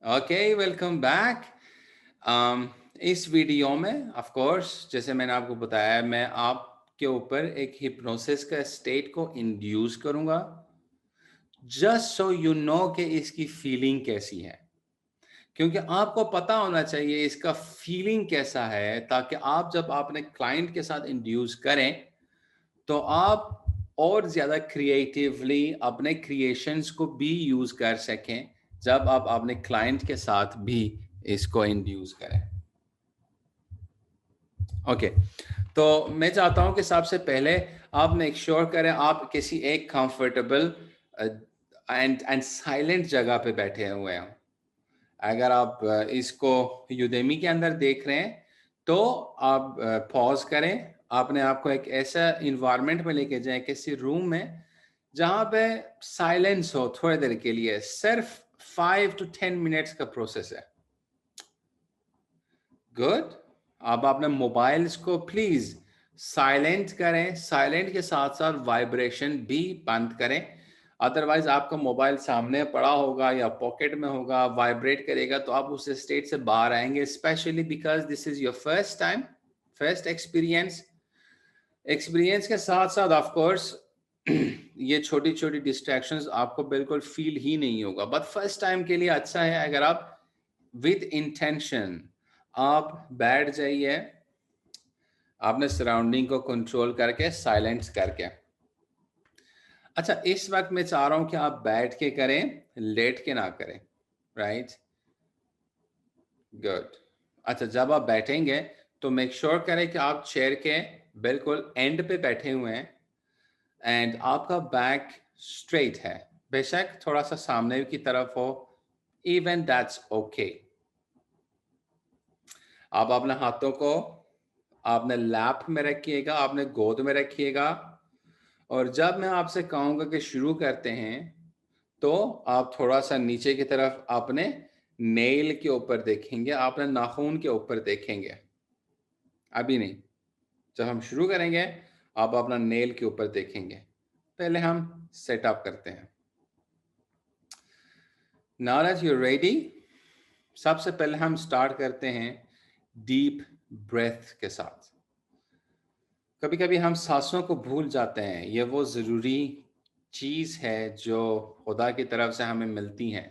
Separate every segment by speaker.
Speaker 1: Okay, welcome back. इस video में of course जैसे मैंने आपको बताया, मैं आपके ऊपर एक हिप्नोसिस का स्टेट को इंड्यूस करूंगा, जस्ट सो यू नो कि इसकी फीलिंग कैसी है। क्योंकि आपको पता होना चाहिए इसका फीलिंग कैसा है, ताकि आप जब अपने क्लाइंट के साथ इंड्यूस करें तो आप और ज़्यादा क्रिएटिवली अपने क्रिएशंस को भी यूज़ कर सकें जब आप अपने क्लाइंट के साथ भी इसको इंड्यूस करें। ओके, तो मैं चाहता हूं कि सबसे पहले आप मेक श्योर करें आप किसी एक कंफर्टेबल एंड साइलेंट जगह पे बैठे हुए हैं। अगर आप इसको यूदेमी के अंदर देख रहे हैं तो आप पॉज करें, अपने आप को एक ऐसा इन्वायरमेंट में लेके जाएं, किसी रूम में जहां पे साइलेंस हो थोड़ी देर के लिए। सिर्फ 5 to 10 मिनट्स का प्रोसेस है। गुड। अब अपने मोबाइल्स को प्लीज साइलेंट करें, साइलेंट के साथ साथ वाइब्रेशन भी बंद करें। अदरवाइज आपका मोबाइल सामने पड़ा होगा या पॉकेट में होगा, वाइब्रेट करेगा तो आप उस स्टेट से बाहर आएंगे, specially because this is your first time, first experience. Experience के साथ साथ ऑफ कोर्स ये छोटी छोटी डिस्ट्रैक्शंस आपको बिल्कुल फील ही नहीं होगा, बट फर्स्ट टाइम के लिए अच्छा है अगर आप विद इंटेंशन आप बैठ जाइए, आपने सराउंडिंग को कंट्रोल करके साइलेंस करके। अच्छा, इस वक्त मैं चाह रहा हूं कि आप बैठ के करें, लेट के ना करें। Right, good. अच्छा, जब आप बैठेंगे तो मेक श्योर करें कि आप चेयर के बिल्कुल एंड पे बैठे हुए हैं एंड आपका बैक स्ट्रेट है। बेशक थोड़ा सा सामने की तरफ हो, इवन दैट्स ओके। आप अपने हाथों को आपने लैप में रखिएगा, आपने गोद में रखिएगा, और जब मैं आपसे कहूँगा कि शुरू करते हैं तो आप थोड़ा सा नीचे की तरफ अपने नेल के ऊपर देखेंगे, अपने नाखून के ऊपर देखेंगे। अभी नहीं, जब हम शुरू करेंगे आप अपना नेल के ऊपर देखेंगे। पहले हम सेटअप करते हैं। नाउ दैट यू रेडी, सबसे पहले हम स्टार्ट करते हैं डीप ब्रेथ के साथ। कभी कभी हम सांसों को भूल जाते हैं, ये वो ज़रूरी चीज़ है जो खुदा की तरफ से हमें मिलती है।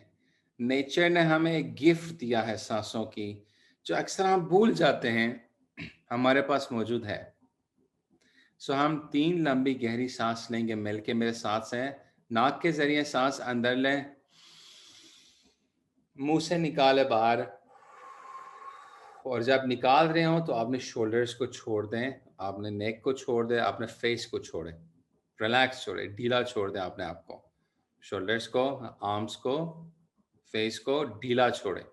Speaker 1: नेचर ने हमें एक गिफ्ट दिया है सांसों की, जो अक्सर हम भूल जाते हैं हमारे पास मौजूद है। सो हम 3 लंबी गहरी सांस लेंगे, मिलके मेरे साथ हैं। नाक के जरिए सांस अंदर लें, मुंह से निकाले बाहर, और जब निकाल रहे हो तो आपने शोल्डर्स को छोड़ दें, आपने नेक को छोड़ दें, आपने फेस को छोड़ें। रिलैक्स छोड़ें, ढीला छोड़ दें अपने आप को, शोल्डर्स को, आर्म्स को, फेस को ढीला छोड़ें।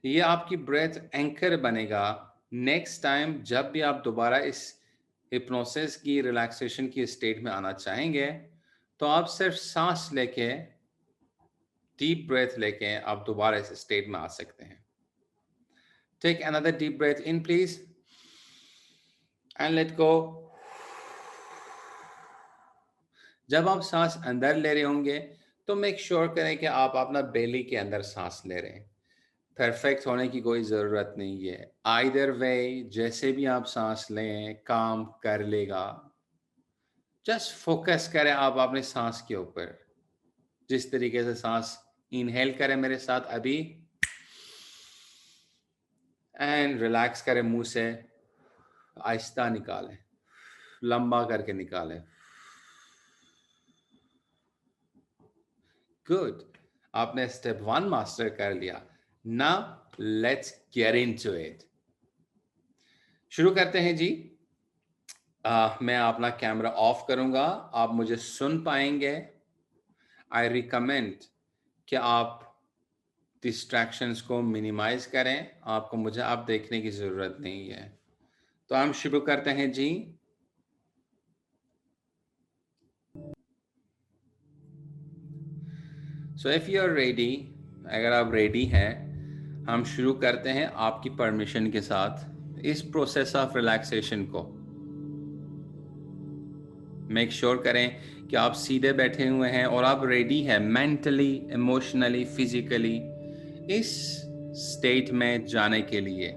Speaker 1: ये आपकी ब्रेथ एंकर बनेगा। नेक्स्ट टाइम जब भी आप दोबारा इस हिप्नोसिस की रिलैक्सेशन की स्टेट में आना चाहेंगे तो आप सिर्फ सांस लेके, डीप ब्रेथ लेके आप दोबारा इस स्टेट में आ सकते हैं। Take another deep breath in please and let go. जब आप सांस अंदर ले रहे होंगे तो मेक श्योर करें कि आप अपना बेली के अंदर सांस ले रहे हैं। परफेक्ट होने की कोई ज़रूरत नहीं है, आइदर वे जैसे भी आप सांस लें काम कर लेगा। जस्ट फोकस करें आप अपने सांस के ऊपर। जिस तरीके से सांस इनहेल करें मेरे साथ अभी, एंड रिलैक्स करें मुंह से, आहिस्ता निकालें, लंबा करके निकालें। गुड, आपने स्टेप 1 मास्टर कर लिया। Now let's get into it. शुरू करते हैं जी। मैं अपना कैमरा ऑफ करूंगा, आप मुझे सुन पाएंगे। आई रिकमेंड कि आप डिस्ट्रैक्शंस को मिनिमाइज करें, आपको मुझे अब देखने की ज़रूरत नहीं है। तो हम शुरू करते हैं जी। So if you are ready, अगर आप रेडी हैं, हम शुरू करते हैं आपकी परमिशन के साथ इस प्रोसेस ऑफ रिलैक्सेशन को। मेक श्योर करें कि आप सीधे बैठे हुए हैं और आप रेडी हैं मेंटली, इमोशनली, फिजिकली। इस स्टेट में जाने के लिए,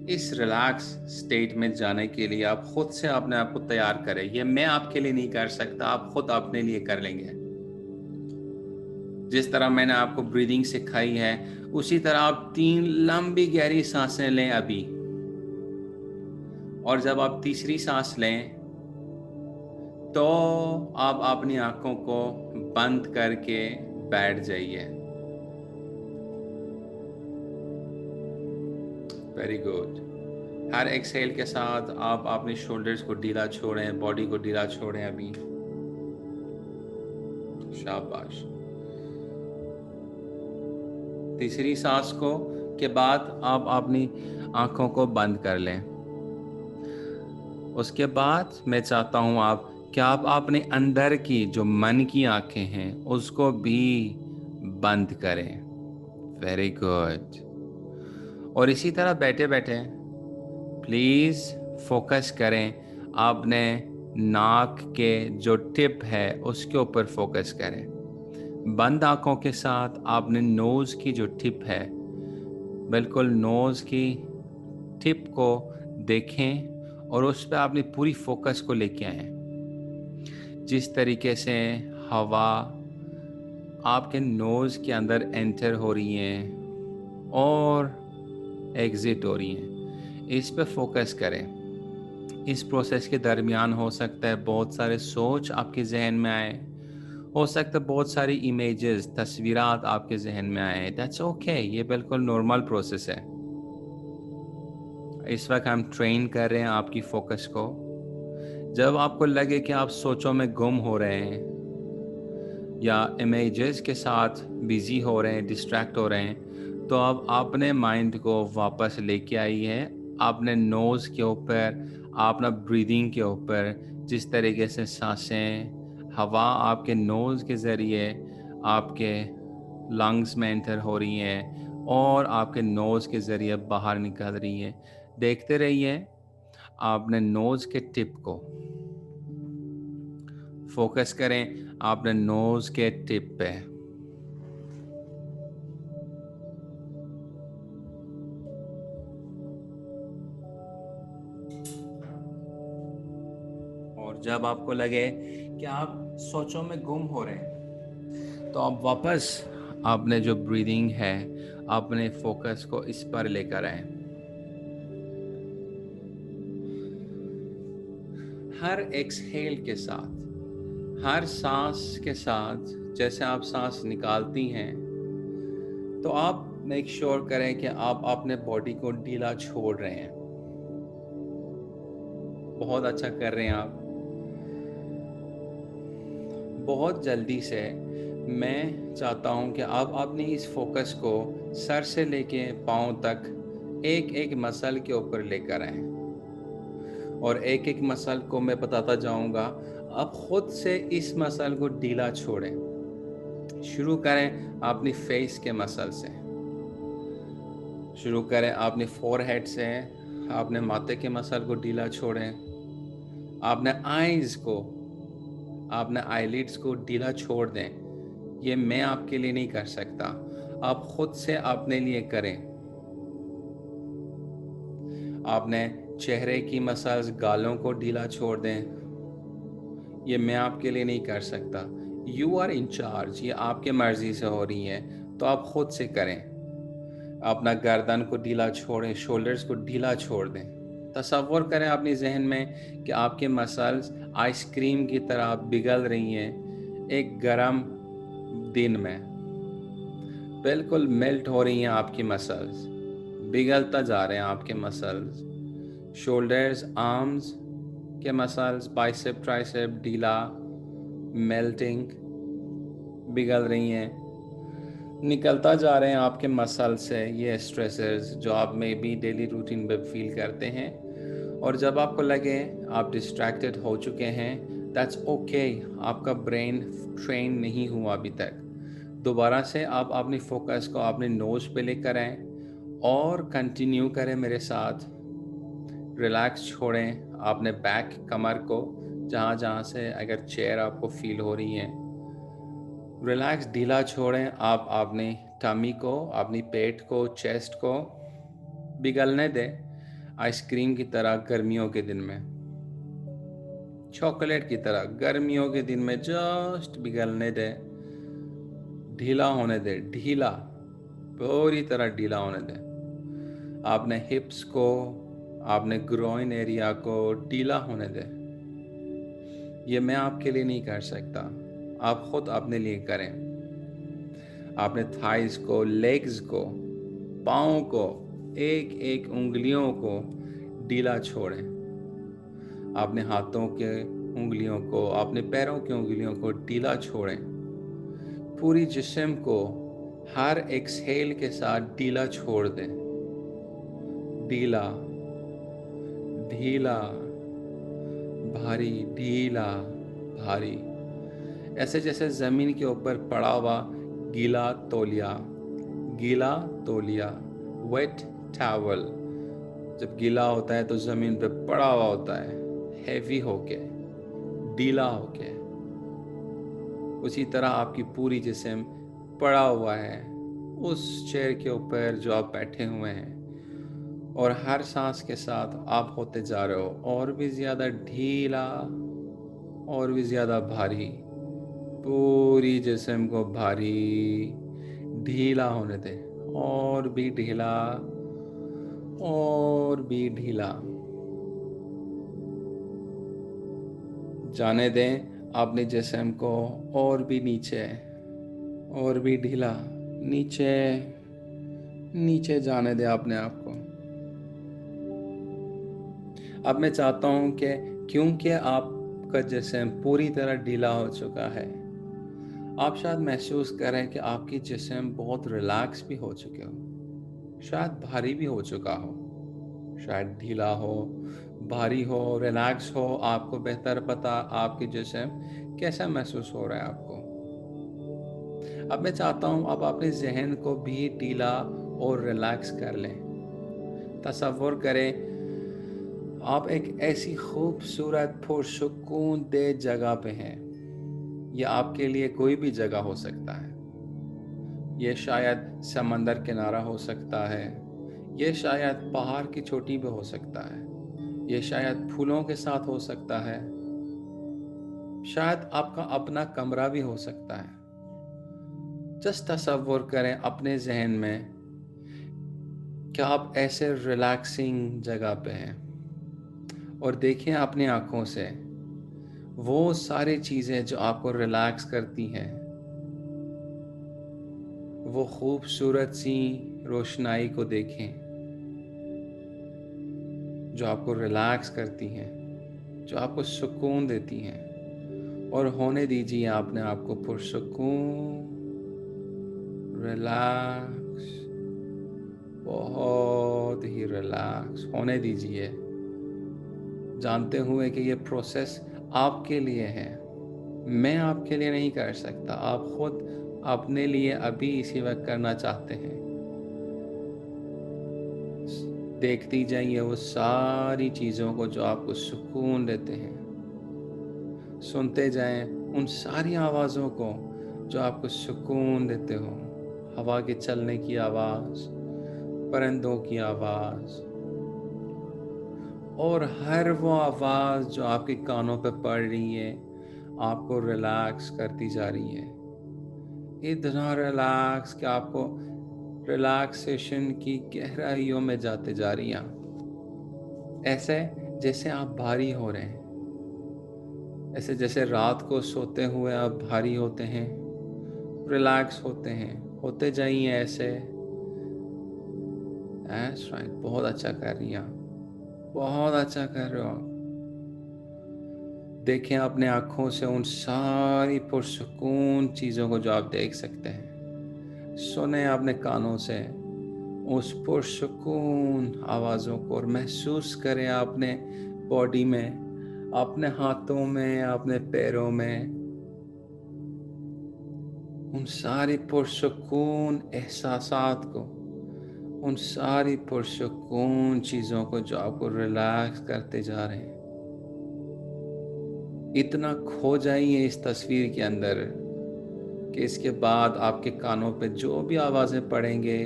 Speaker 1: इस रिलैक्स स्टेट में जाने के लिए आप खुद से अपने आप को तैयार करें। ये मैं आपके लिए नहीं कर सकता, आप खुद अपने लिए कर लेंगे। जिस तरह मैंने आपको ब्रीदिंग सिखाई है, उसी तरह आप 3 लंबी गहरी सांसें लें अभी, और जब आप तीसरी सांस लें तो आप अपनी आंखों को बंद करके बैठ जाइए। Very good. हर एक्सहेल के साथ आप अपने शोल्डर्स को ढीला छोड़ें, बॉडी को ढीला छोड़ें अभी। शाबाश। तीसरी सांस को के बाद आप अपनी आंखों को बंद कर लें। उसके बाद मैं चाहता हूं आप अपने अंदर की जो मन की आंखें हैं उसको भी बंद करें। Very good. और इसी तरह बैठे बैठे प्लीज फोकस करें, आपने नाक के जो टिप है उसके ऊपर फोकस करें। बंद आंखों के साथ आपने नोज की जो टिप है, बिल्कुल नोज की टिप को देखें और उस पर अपनी पूरी फोकस को लेके आए। जिस तरीके से हवा आपके नोज के अंदर एंटर हो रही है और एग्जिट हो रही है, इस पे फोकस करें। इस प्रोसेस के दरमियान हो सकता है बहुत सारे सोच आपके जहन में आए, हो सकता है बहुत सारी इमेजेस, तस्वीरात आपके जहन में आए। दैट्स ओके, ये बिल्कुल नॉर्मल प्रोसेस है। इस वक्त हम ट्रेन कर रहे हैं आपकी फोकस को। जब आपको लगे कि आप सोचों में गुम हो रहे हैं या इमेजेस के साथ बिजी हो रहे हैं, डिस्ट्रैक्ट हो रहे हैं, तो अब अपने माइंड को वापस लेके आई है आपने नोज के ऊपर, अपना ब्रीदिंग के ऊपर। जिस तरीके से सांसें, हवा आपके नोज के ज़रिए आपके लंग्स में एंटर हो रही हैं और आपके नोज के ज़रिए बाहर निकल रही है, देखते रहिए। आपने नोज के टिप को फोकस करें, आपने नोज के टिप पे। और जब आपको लगे कि आप सोचों में गुम हो रहे हैं, तो आप वापस आपने जो ब्रीदिंग है, अपने फोकस को इस पर लेकर आए। हर एक्सहेल के साथ, हर सांस के साथ, जैसे आप सांस निकालती हैं, तो आप मेक श्योर करें कि आप अपने बॉडी को ढीला छोड़ रहे हैं। बहुत अच्छा कर रहे हैं आप। बहुत जल्दी से मैं चाहता हूं कि आप अपनी इस फोकस को सर से लेके पाँव तक एक एक मसल के ऊपर लेकर आएं, और एक एक मसल को मैं बताता जाऊंगा। आप खुद से इस मसल को ढीला छोड़ें। शुरू करें अपनी फेस के मसल से, शुरू करें अपनी फोरहेड से। आपने माथे के मसल को ढीला छोड़ें, आपने आईज को, आपने आईलिड्स को ढीला छोड़ दें। ये मैं आपके लिए नहीं कर सकता, आप खुद से अपने लिए करें। आपने चेहरे की मसल्स, गालों को ढीला छोड़ दें। ये मैं आपके लिए नहीं कर सकता। यू आर इन चार्ज, ये आपके मर्जी से हो रही है, तो आप खुद से करें। अपना गर्दन को ढीला छोड़ें, शोल्डर्स को ढीला छोड़ दें। तसव्वुर करें अपने जहन में कि आपके मसल्स आइसक्रीम की तरह पिघल रही हैं एक गरम दिन में। बिल्कुल मेल्ट हो रही हैं आपकी मसल्स, पिघलता जा रहे हैं आपके मसल्स। शोल्डर्स, आर्म्स के मसल्स, बाइसेप, ट्राइसेप ढीला, मेल्टिंग, पिघल रही हैं। निकलता जा रहे हैं आपके मसल से ये स्ट्रेसेस जो आप में भी डेली रूटीन में फील करते हैं। और जब आपको लगे आप डिस्ट्रैक्टेड हो चुके हैं, दैट्स ओके। आपका ब्रेन ट्रेन नहीं हुआ अभी तक। दोबारा से आप अपनी फोकस को अपने नोज पे लेकर आएं और कंटिन्यू करें मेरे साथ। रिलैक्स छोड़ें आपने बैक, कमर को, जहाँ जहाँ से अगर चेयर आपको फील हो रही है, रिलैक्स ढीला छोड़ें। आप अपने टमी को, अपनी पेट को, चेस्ट को पिघलने दें आइसक्रीम की तरह गर्मियों के दिन में, चॉकलेट की तरह गर्मियों के दिन में जस्ट पिघलने दें, ढीला होने दें, ढीला, पूरी तरह ढीला होने दें। आपने हिप्स को, आपने ग्रोइन एरिया को ढीला होने दें। ये मैं आपके लिए नहीं कर सकता, आप खुद अपने लिए करें। आपने थाइस को, लेग्स को, पाँव को, एक एक उंगलियों को ढीला छोड़ें। आपने हाथों के उंगलियों को, अपने पैरों की उंगलियों को ढीला छोड़ें। पूरी जिस्म को हर एक्सहेल के साथ ढीला छोड़ दें। ढीला, ढीला, भारी, ढीला, भारी, ऐसे जैसे जमीन के ऊपर पड़ा हुआ गीला तौलिया, गीला तौलिया, वेट टॉवल। जब गीला होता है तो जमीन पे पड़ा हुआ होता है, हैवी होके, ढीला होके। उसी तरह आपकी पूरी जिस्म पड़ा हुआ है उस चेयर के ऊपर जो आप बैठे हुए हैं, और हर सांस के साथ आप होते जा रहे हो और भी ज़्यादा ढीला, और भी ज़्यादा भारी। पूरी जिस्म को भारी, ढीला होने दें, और भी ढीला, और भी ढीला। जाने दें अपने जिस्म को और भी नीचे, और भी ढीला, नीचे, नीचे जाने दें अपने आप को। अब मैं चाहता हूं कि क्योंकि आपका जिस्म पूरी तरह ढीला हो चुका है, आप शायद महसूस करें कि आपकी जिस्म बहुत रिलैक्स भी हो चुके हो, शायद भारी भी हो चुका हो, शायद ढीला हो, भारी हो, रिलैक्स हो। आपको बेहतर पता आपकी जिस्म कैसा महसूस हो रहा है आपको। अब मैं चाहता हूं आप अपने जहन को भी ढीला और रिलैक्स कर लें। तसव्वुर करें आप एक ऐसी खूबसूरत पुरसुकून दे जगह पे हैं। यह आपके लिए कोई भी जगह हो सकता है। यह शायद समंदर किनारा हो सकता है, यह शायद पहाड़ की चोटी पे हो सकता है, यह शायद फूलों के साथ हो सकता है, शायद आपका अपना कमरा भी हो सकता है। जस्ट तसव्वुर करें अपने जहन में कि आप ऐसे रिलैक्सिंग जगह पे हैं, और देखें अपनी आंखों से वो सारी चीज़ें जो आपको रिलैक्स करती हैं, वो खूबसूरत सी रोशनाई को देखें जो आपको रिलैक्स करती हैं, जो आपको सुकून देती हैं, और होने दीजिए अपने आप को पुरसुकून, रिलैक्स, बहुत ही रिलैक्स होने दीजिए, जानते हुए कि ये प्रोसेस आपके लिए है। मैं आपके लिए नहीं कर सकता, आप खुद अपने लिए अभी इसी वक्त करना चाहते हैं। देखती जाइए वो सारी चीज़ों को जो आपको सुकून देते हैं, सुनते जाएं उन सारी आवाज़ों को जो आपको सुकून देते हो। हवा के चलने की आवाज़, परिंदों की आवाज़, और हर वो आवाज़ जो आपके कानों पे पड़ रही है, आपको रिलैक्स करती जा रही है। इतना रिलैक्स कि आपको रिलैक्सेशन की गहराइयों में जाते जा रही हैं, ऐसे जैसे आप भारी हो रहे हैं, ऐसे जैसे रात को सोते हुए आप भारी होते हैं, रिलैक्स होते हैं, होते जाइए ऐसे। That's right, बहुत अच्छा कर रही हैं आप, बहुत अच्छा कर रहे हो आप। देखें अपने आँखों से उन सारी पुरसुकून चीज़ों को जो आप देख सकते हैं। सुने अपने कानों से उस पुरसुकून आवाज़ों को, और महसूस करें अपने बॉडी में, अपने हाथों में, अपने पैरों में, उन सारी पुरसुकून एहसासात को, उन सारी पुरसुकून चीज़ों को जो आपको रिलैक्स करते जा रहे हैं। इतना खो जाइए इस तस्वीर के अंदर कि इसके बाद आपके कानों पे जो भी आवाज़ें पड़ेंगे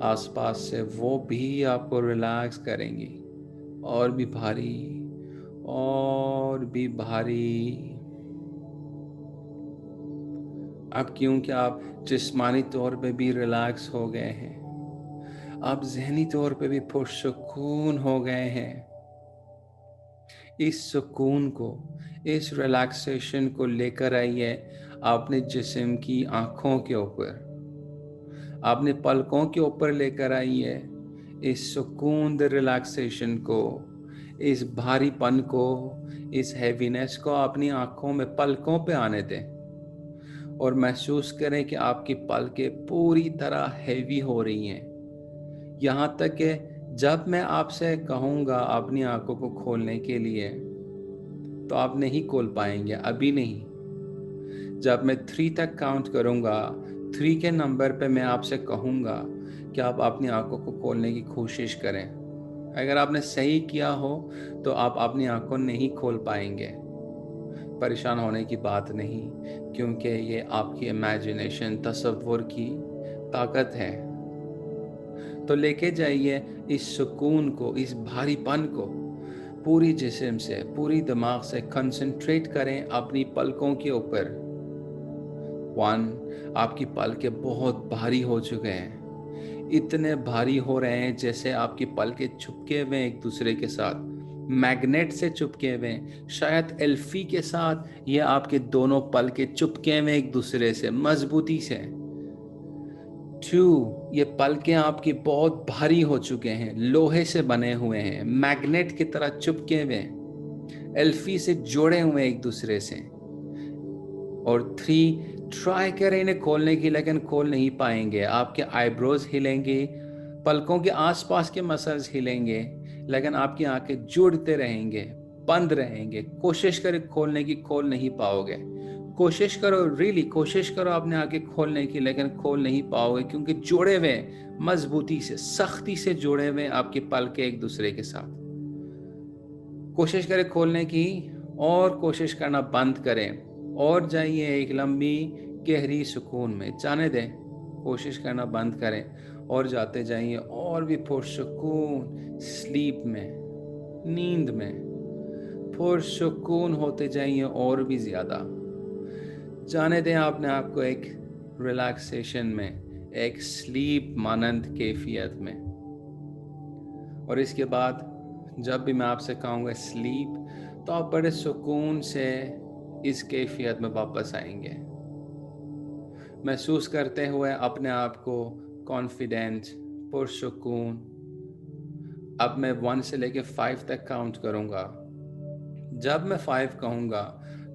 Speaker 1: आसपास से, वो भी आपको रिलैक्स करेंगी, और भी भारी, और भी भारी। अब क्योंकि आप जिस्मानी तौर पे भी रिलैक्स हो गए हैं, आप ज़हनी तौर पे भी पुरसुकून हो गए हैं। इस सुकून को, इस रिलैक्सेशन को लेकर आइए अपने जिस्म की आँखों के ऊपर, अपने पलकों के ऊपर लेकर आइए इस सुकून द रिलैक्सेशन को, इस भारीपन को, इस हैवीनेस को अपनी आँखों में, पलकों पे आने दें, और महसूस करें कि आपकी पलकें पूरी तरह हैवी हो रही हैं। यहाँ तक कि जब मैं आपसे कहूँगा अपनी आँखों को खोलने के लिए, तो आप नहीं खोल पाएंगे, अभी नहीं। जब मैं 3 तक काउंट करूँगा, 3 के नंबर पे मैं आपसे कहूँगा कि आप अपनी आँखों को खोलने की कोशिश करें। अगर आपने सही किया हो तो आप अपनी आँखों नहीं खोल पाएंगे। परेशान होने की बात नहीं, क्योंकि ये आपकी इमेजिनेशन, तसव्वुर की ताकत है। तो लेके जाइए इस सुकून को, इस भारीपन को पूरी जिस्म से, पूरी दिमाग से कंसंट्रेट करें अपनी पलकों के ऊपर। 1, आपकी पलकें बहुत भारी हो चुके हैं, इतने भारी हो रहे हैं जैसे आपकी पलकें चिपके हुए एक दूसरे के साथ, मैग्नेट से चिपके हुए। शायद एल्फी के साथ ये आपके दोनों पलकें चिपके हुए एक दूसरे से मजबूती से। 2, ये पलकें आपकी बहुत भारी हो चुके हैं, लोहे से बने हुए हैं, मैग्नेट की तरह चिपके हुए, एल्फी से जुड़े हुए एक दूसरे से। और 3, ट्राई करें इन्हें खोलने की, लेकिन खोल नहीं पाएंगे। आपके आईब्रोज हिलेंगे, पलकों के आसपास के मसल्स हिलेंगे, लेकिन आपकी आंखें जुड़ते रहेंगे, बंद रहेंगे। कोशिश करें खोलने की, खोल नहीं पाओगे। कोशिश करो, रियली कोशिश करो अपने आंखें खोलने की, लेकिन खोल नहीं पाओगे, क्योंकि जुड़े हुए, मजबूती से, सख्ती से जुड़े हुए आपके पलके एक दूसरे के साथ। कोशिश करें खोलने की, और कोशिश करना बंद करें, और जाइए एक लंबी गहरी सुकून में, जाने दें। कोशिश करना बंद करें और जाते जाइए और भी पुरसुकून स्लीप में, नींद में पुरसुकून होते जाइए, और भी ज़्यादा जाने दें अपने आप को एक रिलैक्सेशन में, एक स्लीप मानंद कैफियत में। और इसके बाद जब भी मैं आपसे कहूँगा स्लीप, तो आप बड़े सुकून से इस कैफियत में वापस आएंगे, महसूस करते हुए अपने आप को कॉन्फिडेंट, पुरसुकून। अब मैं 1 से लेके 5 तक काउंट करूँगा। जब मैं 5 कहूँगा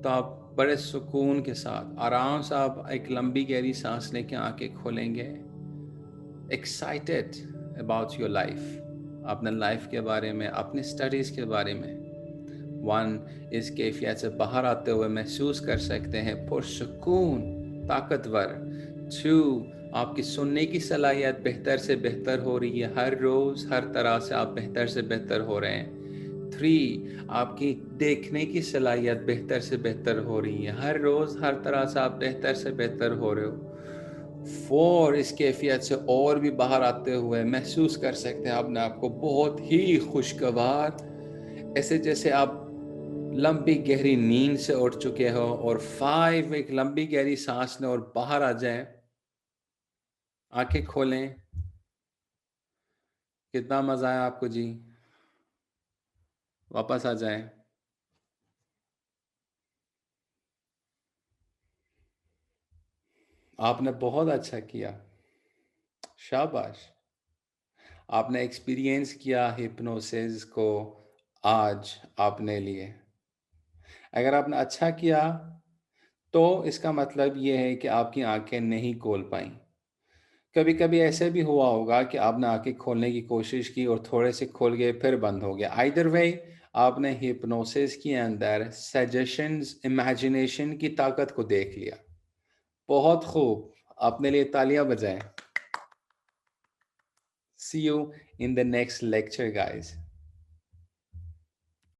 Speaker 1: तो आप बड़े सुकून के साथ, आराम से आप एक लंबी गहरी सांस लेके आंखें खोलेंगे, एक्साइटेड अबाउट योर लाइफ, अपने लाइफ के बारे में, अपनी स्टडीज़ के बारे में। 1, इस कैफियत से बाहर आते हुए महसूस कर सकते हैं पुरसुकून, ताकतवर। 2, आपकी सुनने की सलाहियत बेहतर से बेहतर हो रही है, हर रोज़ हर तरह से आप बेहतर से बेहतर हो रहे हैं। 3, आपकी देखने की सलाहियत बेहतर से बेहतर हो रही है, हर रोज़ हर तरह से आप बेहतर से बेहतर हो रहे हो। 4, इस कैफियत से और भी बाहर आते हुए महसूस कर सकते हैं अपने आप को बहुत ही खुशगवार, ऐसे जैसे आप लंबी गहरी नींद से उठ चुके हो। और 5, एक लंबी गहरी सांस लें और बाहर आ जाएं, आंखें खोलें। कितना मजा आया आपको जी? वापस आ जाएं। आपने बहुत अच्छा किया, शाबाश। आपने एक्सपीरियंस किया हिप्नोसिस को आज अपने लिए। अगर आपने अच्छा किया तो इसका मतलब ये है कि आपकी आंखें नहीं खोल पाई। कभी कभी ऐसे भी हुआ होगा कि आपने आंखें खोलने की कोशिश की और थोड़े से खोल गए, फिर बंद हो गया। आइदर वे, आपने हिप्नोसिस के अंदर सजेशंस, इमेजिनेशन की ताकत को देख लिया। बहुत खूब, अपने लिए तालियां बजाएं। See you in the next lecture, guys.